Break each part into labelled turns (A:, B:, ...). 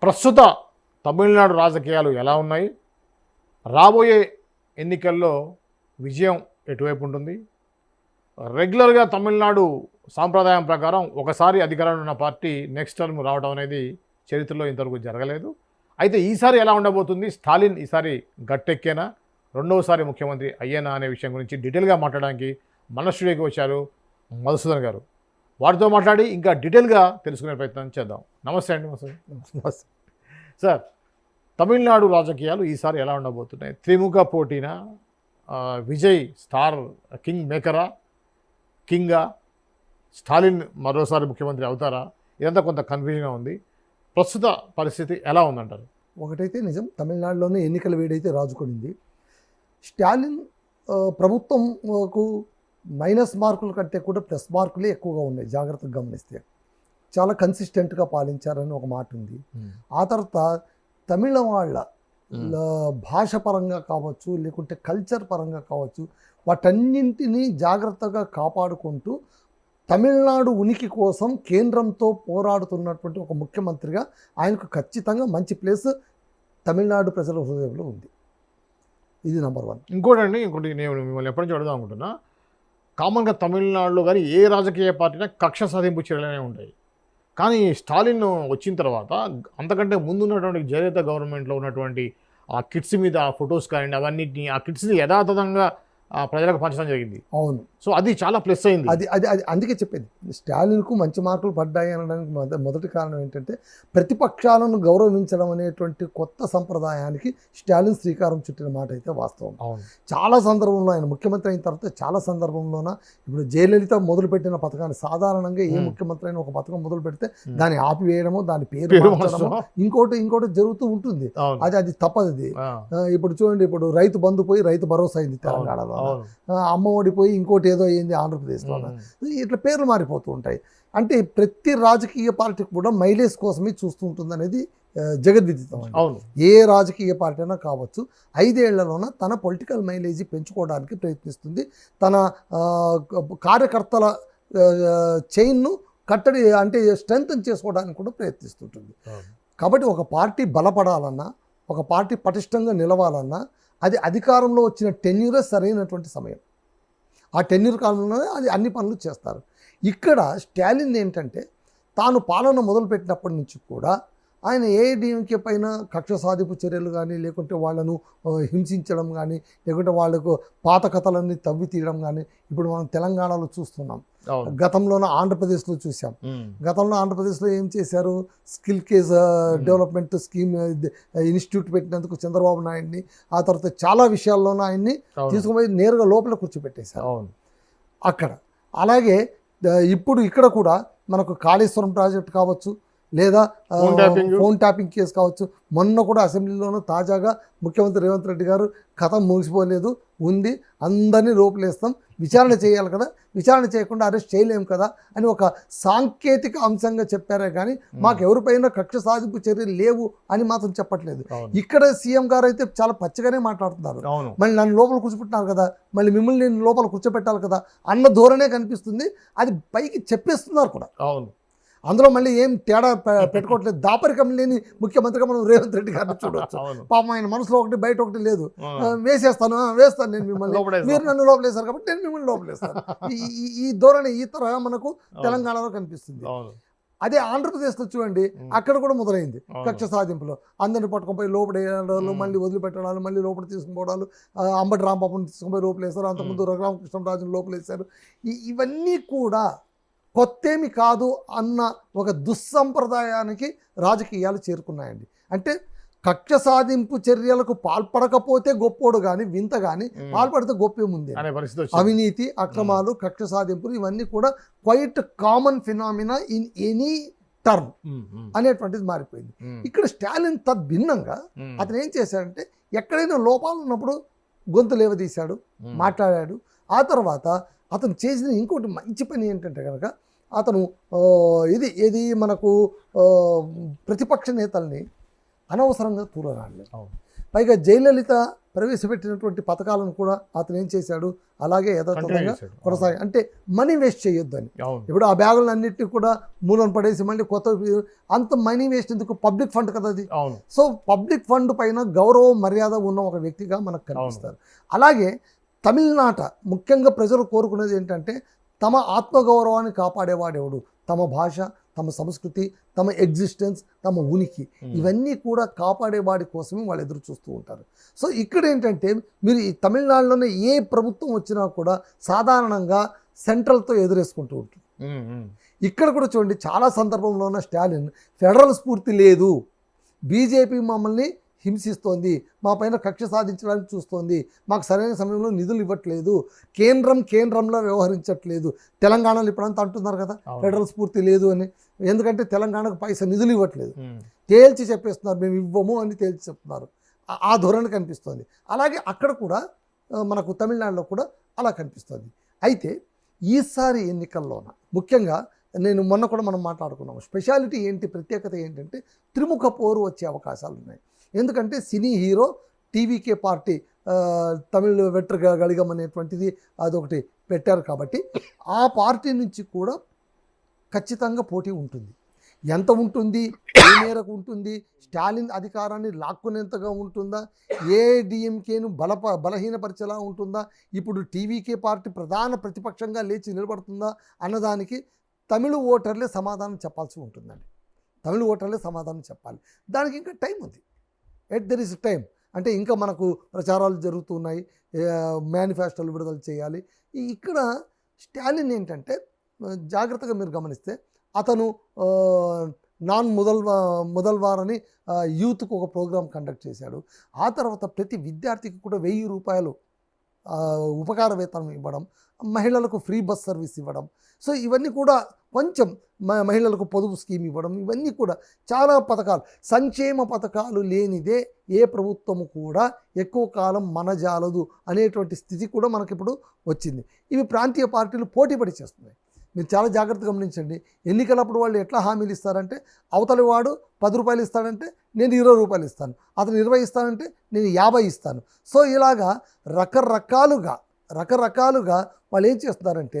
A: ప్రస్తుత తమిళనాడు రాజకీయాలు ఎలా ఉన్నాయి, రాబోయే ఎన్నికల్లో విజయం ఎటువైపు ఉంటుంది? రెగ్యులర్గా తమిళనాడు సాంప్రదాయం ప్రకారం ఒకసారి అధికారంలో ఉన్న పార్టీ నెక్స్ట్ టర్మ్ రావడం అనేది చరిత్రలో ఇంతవరకు జరగలేదు. అయితే ఈసారి ఎలా ఉండబోతుంది? స్టాలిన్ ఈసారి గట్టెక్కేనా, రెండవసారి ముఖ్యమంత్రి అయ్యేనా అనే విషయం గురించి డీటెయిల్గా మాట్లాడడానికి మన స్టూడియోకి వచ్చారు మధుసూదన్ గారు. వారితో మాట్లాడి ఇంకా డీటెయిల్గా తెలుసుకునే ప్రయత్నం చేద్దాం. నమస్తే అండి మధుసూదన్.
B: నమస్తే
A: సార్, తమిళనాడు రాజకీయాలు ఈసారి ఎలా ఉండబోతున్నాయి? త్రిముఖ పోటీనా? విజయ్ స్టార్ కింగ్ మేకరా, కింగా? స్టాలిన్ మరోసారి ముఖ్యమంత్రి అవుతారా? ఇదంతా కొంత కన్ఫ్యూజన్గా ఉంది. ప్రస్తుత పరిస్థితి ఎలా ఉందంటారు?
B: ఒకటైతే నిజం, తమిళనాడులోనే ఎన్నికల వేడైతే రాజుకొనింది. స్టాలిన్ ప్రభుత్వంకు మైనస్ మార్కుల కంటే కూడా ప్లస్ మార్కులే ఎక్కువగా ఉన్నాయి. జాగ్రత్తగా గమనిస్తే చాలా కన్సిస్టెంట్గా పాలించారని ఒక మాట ఉంది. ఆ తర్వాత తమిళ వాళ్ళ భాష పరంగా కావచ్చు, లేకుంటే కల్చర్ పరంగా కావచ్చు, వాటన్నింటినీ జాగ్రత్తగా కాపాడుకుంటూ తమిళనాడు ఉనికి కోసం కేంద్రంతో పోరాడుతున్నటువంటి ఒక ముఖ్యమంత్రిగా ఆయనకు ఖచ్చితంగా మంచి ప్లేస్ తమిళనాడు ప్రజల హృదయంలో ఉంది. ఇది నెంబర్ 1.
A: ఇంకోటి నేను మిమ్మల్ని ఎప్పటి నుంచి అడుగుదాం అనుకుంటున్నా, కామన్గా తమిళనాడులో కానీ ఏ రాజకీయ పార్టీనా కక్ష సాధింపు చర్యలనే ఉంటాయి. కానీ స్టాలిన్ వచ్చిన తర్వాత అంతకంటే ముందున్నటువంటి జయలలిత గవర్నమెంట్లో ఉన్నటువంటి ఆ కిట్స్ మీద ఆ ఫొటోస్ కానీ అవన్నిటిని, ఆ కిట్స్ని యథాతథంగా ప్రజలకు పంచడం జరిగింది.
B: అవును,
A: సో అది చాలా ప్లస్ అయింది.
B: అది అది అది అందుకే చెప్పేది, స్టాలిన్కు మంచి మార్కులు పడ్డాయి అనడానికి మొదటి కారణం ఏంటంటే ప్రతిపక్షాలను గౌరవించడం అనేటువంటి కొత్త సంప్రదాయానికి స్టాలిన్ శ్రీకారం చుట్టిన మాట అయితే వాస్తవం.
A: అవును,
B: చాలా సందర్భంలో ఆయన ముఖ్యమంత్రి అయిన తర్వాత చాలా సందర్భంలోన ఇప్పుడు జయలలిత మొదలుపెట్టిన పథకాన్ని సాధారణంగా ఏ ముఖ్యమంత్రి అయినా ఒక పథకం మొదలు పెడితే దాన్ని ఆపివేయడము, దాని పేరు మార్చడము, ఇంకోటి జరుగుతూ ఉంటుంది. అది తప్పదు. ఇప్పుడు చూడండి, ఇప్పుడు రైతు బంధు పోయి రైతు భరోసా అయింది తెలంగాణలో, అమ్మ ఓడిపోయి ఇంకోటి ఏదో అయింది ఆంధ్రప్రదేశ్లో. ఇట్లా పేర్లు మారిపోతూ ఉంటాయి. అంటే ప్రతి రాజకీయ పార్టీ కూడా మైలేజ్ కోసమే చూస్తూ ఉంటుంది అనేది జగద్విదితం. ఏ రాజకీయ పార్టీ అయినా కావచ్చు, 5 ఏళ్లలోన తన పొలిటికల్ మైలేజీ పెంచుకోవడానికి ప్రయత్నిస్తుంది. తన కార్యకర్తల చైన్ను కట్టడి అంటే స్ట్రెంగ్తన్ చేసుకోవడానికి కూడా ప్రయత్నిస్తుంటుంది. కాబట్టి ఒక పార్టీ బలపడాలన్నా, ఒక పార్టీ పటిష్టంగా నిలవాలన్నా అది అధికారంలో వచ్చిన టెన్యూరే సరైనటువంటి సమయం. ఆ టెన్యూర్ కాలంలోనే అది అన్ని పనులు చేస్తారు. ఇక్కడ స్టాలిన్ ఏంటంటే తాను పాలన మొదలుపెట్టినప్పటి నుంచి కూడా ఆయన ఏఐడిఎంకే పైన కక్ష సాధింపు చర్యలు కానీ, లేకుంటే వాళ్ళను హింసించడం కానీ, లేకుంటే వాళ్ళకు పాత కథలన్నీ తవ్వి తీయడం కానీ ఇప్పుడు మనం తెలంగాణలో చూస్తున్నాం. గతంలోనే ఆంధ్రప్రదేశ్లో చూసాం. గతంలో ఆంధ్రప్రదేశ్లో ఏం చేశారు, skill case development scheme institute పెట్టినందుకు చంద్రబాబు నాయుడిని, ఆ తర్వాత చాలా విషయాల్లోనూ ఆయన్ని తీసుకుపోయి నేరుగా లోపల కూర్చోబెట్టేశారు అక్కడ. అలాగే ఇప్పుడు ఇక్కడ కూడా మనకు కాళేశ్వరం ప్రాజెక్ట్ కావచ్చు, లేదా ఫోన్ ట్యాపింగ్ కేసు కావచ్చు. మొన్న కూడా అసెంబ్లీలోనూ తాజాగా ముఖ్యమంత్రి రేవంత్ రెడ్డి గారు కథ ముగిసిపోలేదు, ఉంది, అందరినీ లోపలేస్తాం, విచారణ చేయాలి కదా, విచారణ చేయకుండా అరెస్ట్ చేయలేము కదా అని ఒక సాంకేతిక అంశంగా చెప్పారే కానీ మాకు ఎవరిపైనా కక్ష సాధింపు చర్యలు లేవు అని మాత్రం చెప్పట్లేదు. ఇక్కడ సీఎం గారు అయితే చాలా పచ్చగానే మాట్లాడుతున్నారు. మళ్ళీ నన్ను లోపల కూర్చోబెట్టినారు కదా, మళ్ళీ మిమ్మల్ని నేను లోపల కూర్చోబెట్టాలి కదా అన్న ధోరణే కనిపిస్తుంది. అది పైకి చెప్పేస్తున్నారు కూడా. అందులో మళ్ళీ ఏం తేడా పెట్టుకోవట్లేదు. దాపరికం లేని ముఖ్యమంత్రిగా మనం రేవంత్ రెడ్డి గారిని చూడవచ్చు. పాపం ఆయన మనసులో ఒకటి బయట ఒకటి లేదు. వేస్తాను నేను మిమ్మల్ని, మీరు నన్ను లోపలేశారు కాబట్టి నేను మిమ్మల్ని లోపలేస్తాను. ఈ ధోరణి ఈ తరహా మనకు తెలంగాణలో కనిపిస్తుంది. అదే ఆంధ్రప్రదేశ్లో చూడండి, అక్కడ కూడా మొదలైంది కక్ష సాధింపులో. అందరిని పట్టుకుపోయి లోపడేయడాలు, మళ్ళీ వదిలిపెట్టడాలు, మళ్ళీ లోపల తీసుకుపోవడాలు. అంబటి రాంబాబుని తీసుకుపోయి లోపలేశారు, అంతకుముందు రఘురామకృష్ణరాజుని లోపలేశారు. ఇవన్నీ కూడా కొత్తేమి కాదు అన్న ఒక దుస్సంప్రదాయానికి రాజకీయాలు చేరుకున్నాయండి. అంటే కక్ష సాధింపు చర్యలకు పాల్పడకపోతే గొప్పోడు కానీ వింత కానీ, పాల్పడితే గొప్పేముంది. అవినీతి, అక్రమాలు, కక్ష సాధింపులు ఇవన్నీ కూడా quite common phenomena in any term అనేటువంటిది మారిపోయింది. ఇక్కడ స్టాలిన్ తద్భిన్నంగా అతను ఏం చేశాడంటే ఎక్కడైనా లోపాలు ఉన్నప్పుడు గొంతు లేవదీశాడు, మాట్లాడాడు. ఆ తర్వాత అతను చేసిన ఇంకోటి మంచి పని ఏంటంటే కనుక అతను ఇది మనకు ప్రతిపక్ష నేతల్ని అనవసరంగా తూలనాడలేదు.
A: అవును.
B: పైగా జయలలిత ప్రవేశపెట్టినటువంటి పథకాలను కూడా అతను ఏం చేశాడు, అలాగే యథాతథంగా కొనసాగి, అంటే మనీ వేస్ట్ చేయొద్దు అని.
A: అవును.
B: ఇప్పుడు ఆ బ్యాగులను అన్నింటినీ కూడా మూలను పడేసి మళ్ళీ కొత్త అంత మనీ వేస్ట్ ఎందుకు, పబ్లిక్ ఫండ్ కదా అది.
A: అవును.
B: సో పబ్లిక్ ఫండ్ పైన గౌరవ మర్యాద ఉన్న ఒక వ్యక్తిగా మనకు కనిపిస్తారు. అలాగే తమిళనాట ముఖ్యంగా ప్రజలు కోరుకునేది ఏంటంటే తమ ఆత్మగౌరవాన్ని కాపాడేవాడెవడు, తమ భాష, తమ సంస్కృతి, తమ ఎగ్జిస్టెన్స్, తమ ఉనికి, ఇవన్నీ కూడా కాపాడేవాడి కోసమే వాళ్ళు ఎదురు చూస్తూ ఉంటారు. సో ఇక్కడ ఏంటంటే మీరు ఈ తమిళనాడులోనే ఏ ప్రభుత్వం వచ్చినా కూడా సాధారణంగా సెంట్రల్తో ఎదురేసుకుంటూ ఉంటుంది. ఇక్కడ కూడా చూడండి, చాలా సందర్భంలోనే స్టాలిన్ ఫెడరల్ స్ఫూర్తి లేదు, బీజేపీ మమ్మల్ని హింసిస్తోంది, మా పైన కక్ష సాధించడానికి చూస్తోంది, మాకు సరైన సమయంలో నిధులు ఇవ్వట్లేదు, కేంద్రంలో వ్యవహరించట్లేదు. తెలంగాణలో ఇప్పుడంతా అంటున్నారు కదా ఫెడరల్ స్ఫూర్తి లేదు అని, ఎందుకంటే తెలంగాణకు పైసా నిధులు ఇవ్వట్లేదు, తేల్చి చెప్పేస్తున్నారు, మేము ఇవ్వము అని తేల్చి చెప్తున్నారు. ఆ ధోరణి కనిపిస్తుంది. అలాగే అక్కడ కూడా మనకు తమిళనాడులో కూడా అలా కనిపిస్తుంది. అయితే ఈసారి ఎన్నికల్లోన ముఖ్యంగా నేను మొన్న కూడా మనం మాట్లాడుకున్నాము, స్పెషాలిటీ ఏంటి, ప్రత్యేకత ఏంటంటే త్రిముఖ పోరు వచ్చే అవకాశాలు ఉన్నాయి. ఎందుకంటే సినీ హీరో, టీవీకే పార్టీ తమిళ వెట్రగా గళిగం అనేటువంటిది అదొకటి పెట్టారు కాబట్టి ఆ పార్టీ నుంచి కూడా ఖచ్చితంగా పోటీ ఉంటుంది. ఎంత ఉంటుంది, ఏ మేరకు ఉంటుంది, స్టాలిన్ అధికారాన్ని లాక్కునేంతగా ఉంటుందా, ఏడీఎంకేను బలహీనపరిచేలా ఉంటుందా, ఇప్పుడు టీవీకే పార్టీ ప్రధాన ప్రతిపక్షంగా లేచి నిలబడుతుందా అన్నదానికి తమిళ ఓటర్లే సమాధానం చెప్పాల్సి ఉంటుందండి. తమిళ ఓటర్లే సమాధానం చెప్పాలి. దానికి ఇంకా టైం ఉంది. There is time. అంటే ఇంకా మనకు ప్రచారాలు జరుగుతున్నాయి, మేనిఫెస్టోలు విడుదల చేయాలి. ఇక్కడ స్టాలిన్ ఏంటంటే జాగ్రత్తగా మీరు గమనిస్తే అతను మొదల్వార్ అని యూత్కు ఒక ప్రోగ్రాం కండక్ట్ చేశాడు. ఆ తర్వాత ప్రతి విద్యార్థికి కూడా 1000 రూపాయలు ఉపకార వేతనం ఇవ్వడం, మహిళలకు ఫ్రీ బస్ సర్వీస్ ఇవ్వడం, సో ఇవన్నీ కూడా కొంచెం మహిళలకు పొదుపు స్కీమ్ ఇవ్వడం, ఇవన్నీ కూడా చాలా పథకాలు, సంక్షేమ పథకాలు లేనిదే ఏ ప్రభుత్వము కూడా ఎక్కువ కాలం మనజాలదు అనేటువంటి స్థితి కూడా మనకిప్పుడు వచ్చింది. ఇవి ప్రాంతీయ పార్టీలు పోటీపడి చేస్తున్నాయి. మీరు చాలా జాగ్రత్తగా గమనించండి. ఎన్నికలప్పుడు వాళ్ళు ఎట్లా హామీలు ఇస్తారంటే అవతలి వాడు 10 రూపాయలు ఇస్తాడంటే నేను 20 రూపాయలు ఇస్తాను, అతను 20 ఇస్తానంటే నేను 50 ఇస్తాను. సో ఇలాగా రకరకాలుగా వాళ్ళు ఏం చేస్తున్నారంటే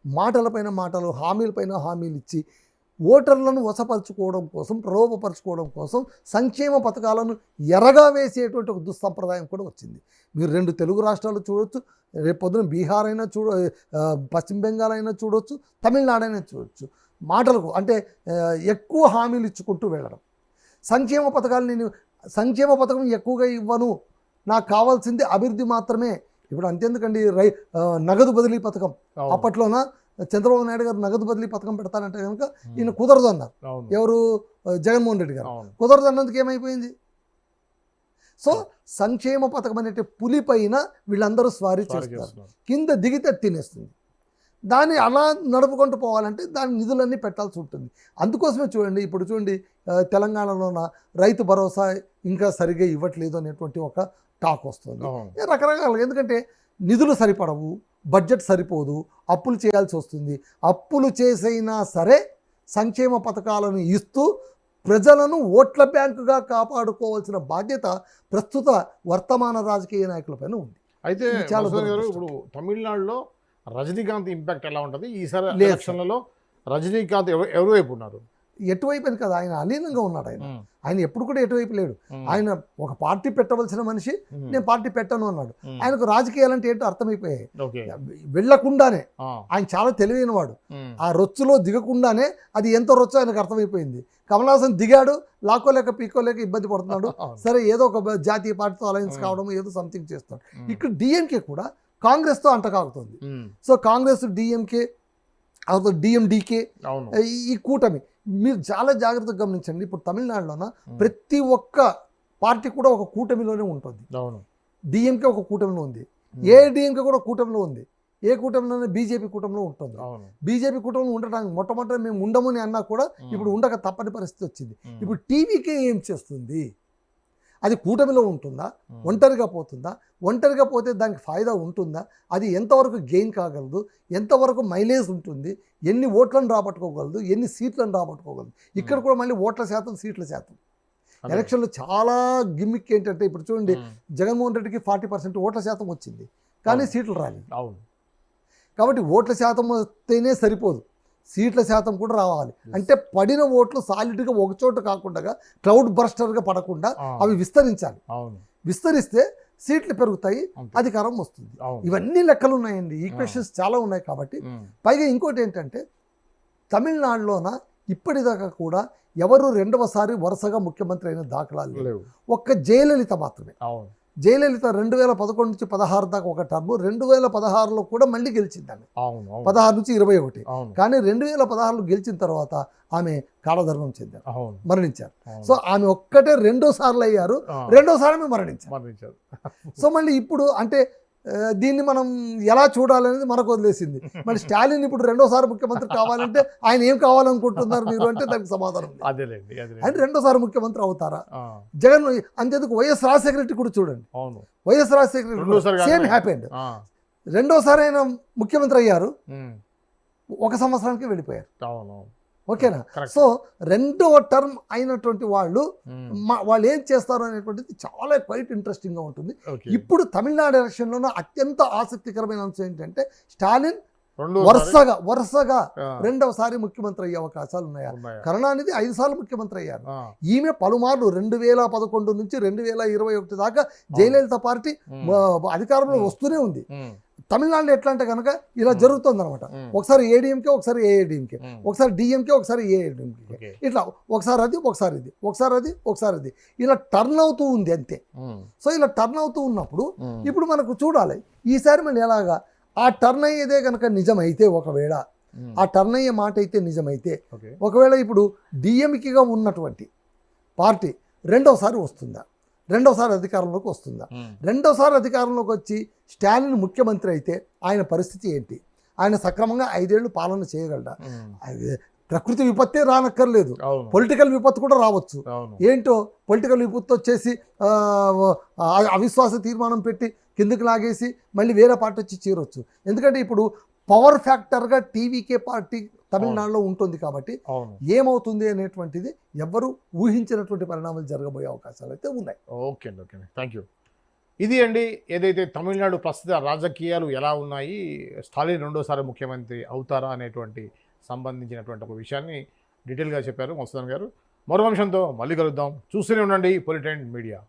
B: మాటలపైన మాటలు, హామీలపైన హామీలు ఇచ్చి ఓటర్లను వశపరచుకోవడం కోసం, ప్రలోభపరచుకోవడం కోసం సంక్షేమ పథకాలను ఎరగా వేసేటువంటి ఒక దుస్సంప్రదాయం కూడా వచ్చింది. మీరు 2 తెలుగు రాష్ట్రాలు చూడొచ్చు, రేపు పొద్దున బీహార్ అయినా పశ్చిమ బెంగాల్ అయినా చూడొచ్చు, తమిళనాడు అయినా చూడొచ్చు. మాటలకు అంటే ఎక్కువ హామీలు ఇచ్చుకుంటూ వెళ్ళడం. సంక్షేమ పథకం ఎక్కువగా ఇవ్వను, నాకు కావాల్సింది అభివృద్ధి మాత్రమే. ఇప్పుడు అంతెందుకండి, నగదు బదిలీ పథకం అప్పట్లోన చంద్రబాబు నాయుడు గారు నగదు బదిలీ పథకం పెడతానంటే కనుక ఈయన కుదరదు అన్నారు. ఎవరు? జగన్మోహన్ రెడ్డి గారు. కుదరదు అన్నందుకు ఏమైపోయింది? సో సంక్షేమ పథకం అనే పులిపైన వీళ్ళందరూ స్వారీ చేస్తారు, కింద దిగితే తినేస్తుంది. దాన్ని అలా నడుపుకుంటూ పోవాలంటే దాని నిధులన్నీ పెట్టాల్సి ఉంటుంది. అందుకోసమే చూడండి, ఇప్పుడు చూడండి తెలంగాణలోన రైతు భరోసా ఇంకా సరిగ్గా ఇవ్వట్లేదు అనేటువంటి ఒక టాక్ వస్తుంది రకరకాలుగా. ఎందుకంటే నిధులు సరిపడవు, బడ్జెట్ సరిపోదు, అప్పులు చేయాల్సి వస్తుంది. అప్పులు చేసైనా సరే సంక్షేమ పథకాలను ఇస్తూ ప్రజలను ఓట్ల బ్యాంకుగా కాపాడుకోవాల్సిన బాధ్యత ప్రస్తుత వర్తమాన రాజకీయ నాయకులపైన ఉంది.
A: అయితే ఇప్పుడు తమిళనాడులో రజనీకాంత్ ఇంపాక్ట్ ఎలా ఉంటుంది ఈసారి ఎలక్షన్లలో? రజనీకాంత్ ఎవరి వైపు ఉన్నారు?
B: ఎటువైపు అని కదా, ఆయన అలీనంగా ఉన్నాడు. ఆయన ఎప్పుడు కూడా ఎటువైపు లేడు. ఆయన ఒక పార్టీ పెట్టవలసిన మనిషి, నేను పార్టీ పెట్టను అన్నాడు. ఆయనకు రాజకీయాలంటే ఏంటో అర్థమైపోయాయి. వెళ్లకుండానే ఆయన చాలా తెలివైన వాడు. ఆ రొచ్చులో దిగకుండానే అది ఎంత రొచ్చు ఆయనకు అర్థమైపోయింది. కమల్ హాసన్ దిగాడు, లాక్కోలేక పీక్కోలేక ఇబ్బంది పడుతున్నాడు. సరే ఏదో ఒక జాతీయ పార్టీతో అలయన్స్ కావడం, ఏదో సంథింగ్ చేస్తాడు. ఇక్కడ డిఎంకే కూడా కాంగ్రెస్తో అంటకాగుతుంది. సో కాంగ్రెస్, డిఎంకే, డిఎండికే, ఈ కూటమి మీరు చాలా జాగ్రత్తగా గమనించండి. ఇప్పుడు తమిళనాడులోన ప్రతి ఒక్క పార్టీ కూడా ఒక కూటమిలోనే ఉంటుంది. డిఎంకే ఒక కూటమిలో ఉంది, ఏడీఎంకే కూడా కూటమిలో ఉంది. ఏ కూటమిలోనే? బీజేపీ కూటమిలో ఉంటుంది. బీజేపీ కూటమిలో ఉండటానికి మొట్టమొదటి మేము ఉండమని అన్నా కూడా ఇప్పుడు ఉండక తప్పని పరిస్థితి వచ్చింది. ఇప్పుడు టీవీకే ఏం చేస్తుంది? అది కూటమిలో ఉంటుందా, ఒంటరిగా పోతుందా? ఒంటరిగా పోతే దానికి ఫాయిదా ఉంటుందా? అది ఎంతవరకు గెయిన్ కాగలదు, ఎంతవరకు మైలేజ్ ఉంటుంది, ఎన్ని ఓట్లను రాబట్టుకోగలదు, ఎన్ని సీట్లను రాబట్టుకోగలదు? ఇక్కడ కూడా మళ్ళీ ఓట్ల శాతం, సీట్ల శాతం.
A: అదే.
B: ఎలక్షన్లో చాలా గిమ్మిక్ ఏంటంటే ఇప్పుడు చూడండి
A: ఉమ్,
B: జగన్మోహన్ రెడ్డికి 40% ఓట్ల శాతం వచ్చింది కానీ
A: అవును.
B: సీట్లు రాలేదు.
A: అవును.
B: కాబట్టి ఓట్ల శాతం వస్తేనే సరిపోదు, సీట్ల శాతం కూడా రావాలి.
A: Yes.
B: అంటే పడిన ఓట్లు సాలిడ్గా ఒక చోట కాకుండా క్లౌడ్ బర్స్టర్గా పడకుండా
A: ఆ,
B: అవి విస్తరించాలి.
A: అవును.
B: విస్తరిస్తే సీట్లు పెరుగుతాయి,
A: అంతే.
B: అధికారం వస్తుంది.
A: అవును.
B: ఇవన్నీ లెక్కలు ఉన్నాయండి, ఈక్వేషన్స్ చాలా ఉన్నాయి. కాబట్టి
A: ఉమ్,
B: పైగా ఇంకోటి ఏంటంటే తమిళనాడులోన ఇప్పటిదాకా కూడా ఎవరు రెండవసారి వరుసగా ముఖ్యమంత్రి అయిన దాఖలాలు లేవు.
A: లేవు.
B: ఒక్క జయలలిత మాత్రమే.
A: అవును.
B: జయలలిత 2011 నుంచి 16 దాకా ఒక టర్మ్, 2016లో కూడా మళ్ళీ గెలిచిందండి.
A: అవును. అవును.
B: 16 నుంచి 21.
A: అవును.
B: కానీ 2016లో గెలిచిన తర్వాత ఆమె కాలధర్మం చెందారు,
A: అవును.
B: మరణించారు.
A: అవును.
B: సో ఆమె ఒక్కటే 2 సార్లు అయ్యారు,
A: ఆ,
B: 2వ సారి ఆమె మరణించారు.
A: మరణించారు.
B: సో మళ్ళీ ఇప్పుడు అంటే దీన్ని మనం ఎలా చూడాలనేది మనకు వదిలేసింది. మళ్ళీ స్టాలిన్ ఇప్పుడు 2వసారి ముఖ్యమంత్రి కావాలంటే ఆయన ఏం కావాలనుకుంటున్నారు మీరు అంటే దానికి సమాధానం లేదు.
A: అదేలేండి.
B: ఆయన
A: అదేలేండి.
B: 2వసారి ముఖ్యమంత్రి అవుతారా?
A: ఆ,
B: జగన్ అంతేందుకు వైఎస్ రాజశేఖర రెడ్డి కూడా చూడండి,
A: అవును.
B: వైఎస్ రాజశేఖర
A: రెండోసారి
B: రెడ్డి సేమ్
A: కాకనే.
B: హ్యాపెండ్.
A: ఆ,
B: 2వసారి ఆయన ముఖ్యమంత్రి అయ్యారు,
A: ఉమ్,
B: 1 సంవత్సరానికి వెళ్ళిపోయారు.
A: అవును. అవును.
B: ఓకేనా?
A: Correct.
B: సో 2వ టర్మ్ అయినటువంటి వాళ్ళు
A: ఉమ్,
B: వాళ్ళు ఏం చేస్తారు అనేటువంటిది చాలా క్వైట్ ఇంట్రెస్టింగ్గా ఉంటుంది.
A: ఓకే.
B: ఇప్పుడు తమిళనాడు ఎలక్షన్లోనూ అత్యంత ఆసక్తికరమైన అంశం ఏంటంటే స్టాలిన్
A: రెండోసారి
B: వరుసగా
A: ఆ,
B: 2వసారి ముఖ్యమంత్రి అయ్యే అవకాశాలు ఉన్నాయా?
A: ఉన్నాయా?
B: కరుణానిధి 5 సార్లు ముఖ్యమంత్రి అయ్యారు.
A: ఆ,
B: ఈమె పలుమార్లు 2011 నుంచి 2021 దాకా జయలలిత పార్టీ
A: ఉమ్,
B: అధికారంలో
A: ఉమ్.
B: వస్తూనే ఉంది.
A: ఉమ్,
B: తమిళనాడులో ఎట్లా అంటే కనుక ఇలా జరుగుతుంది అనమాట.
A: ఉమ్,
B: ఒకసారి ఏడీఎంకే, ఒకసారి ఏఐడిఎంకే,
A: ఉమ్,
B: ఒకసారి డిఎంకే, ఒకసారి ఏఐడిఎంకే,
A: ఓకే.
B: ఇట్లా ఒకసారి అది, ఒకసారి ఇది, ఒకసారి అది, ఒకసారి ఇది, ఇలా టర్న్ అవుతూ ఉంది అంతే.
A: ఉమ్,
B: సో ఇలా టర్న్ అవుతూ ఉన్నప్పుడు
A: ఉమ్,
B: ఇప్పుడు మనకు చూడాలి ఈసారి మళ్ళీ ఎలాగా ఆ టర్న్ అయ్యేదే కనుక నిజమైతే, ఒకవేళ
A: ఉమ్,
B: ఆ టర్న్ అయ్యే మాట అయితే నిజమైతే,
A: ఓకే.
B: ఒకవేళ ఇప్పుడు డిఎంకేగా ఉన్నటువంటి పార్టీ 2వసారి వస్తుందా, 2వసారి అధికారంలోకి వస్తుందా,
A: ఉమ్,
B: 2వసారి అధికారంలోకి వచ్చి స్టాలిన్ ముఖ్యమంత్రి అయితే ఆయన పరిస్థితి ఏంటి? ఆయన సక్రమంగా 5 ఏళ్ళు పాలన చేయగలడా?
A: ఉమ్,
B: అది ప్రకృతి విపత్తే రానక్కర్లేదు,
A: అవును.
B: పొలిటికల్ విపత్తు కూడా రావచ్చు.
A: అవును.
B: ఏంటో పొలిటికల్ విపత్తు వచ్చేసి అవిశ్వాస తీర్మానం పెట్టి కిందకి లాగేసి మళ్ళీ వేరే పార్టీ వచ్చి చేరొచ్చు. ఎందుకంటే ఇప్పుడు పవర్ ఫ్యాక్టర్గా టీవీకే పార్టీ తమిళనాడులో ఉంటుంది. కాబట్టి
A: అవును.
B: ఏమవుతుంది అనేటువంటిది ఎవ్వరూ ఊహించినటువంటి పరిణామాలు జరగబోయే అవకాశాలు అయితే ఉన్నాయి.
A: ఓకే అండి. ఓకే. Thank you. ఇది అండి ఏదైతే తమిళనాడు ప్రస్తుత రాజకీయాలు ఎలా ఉన్నాయి, స్టాలిన్ రెండోసారి ముఖ్యమంత్రి అవుతారా అనేటువంటి సంబంధించినటువంటి ఒక విషయాన్ని డీటెయిల్గా చెప్పారు మధుసూదన్ గారు. మరో అంశంతో మళ్ళీ కలుద్దాం. చూస్తూనే ఉండండి పొలిటెంట్ మీడియా.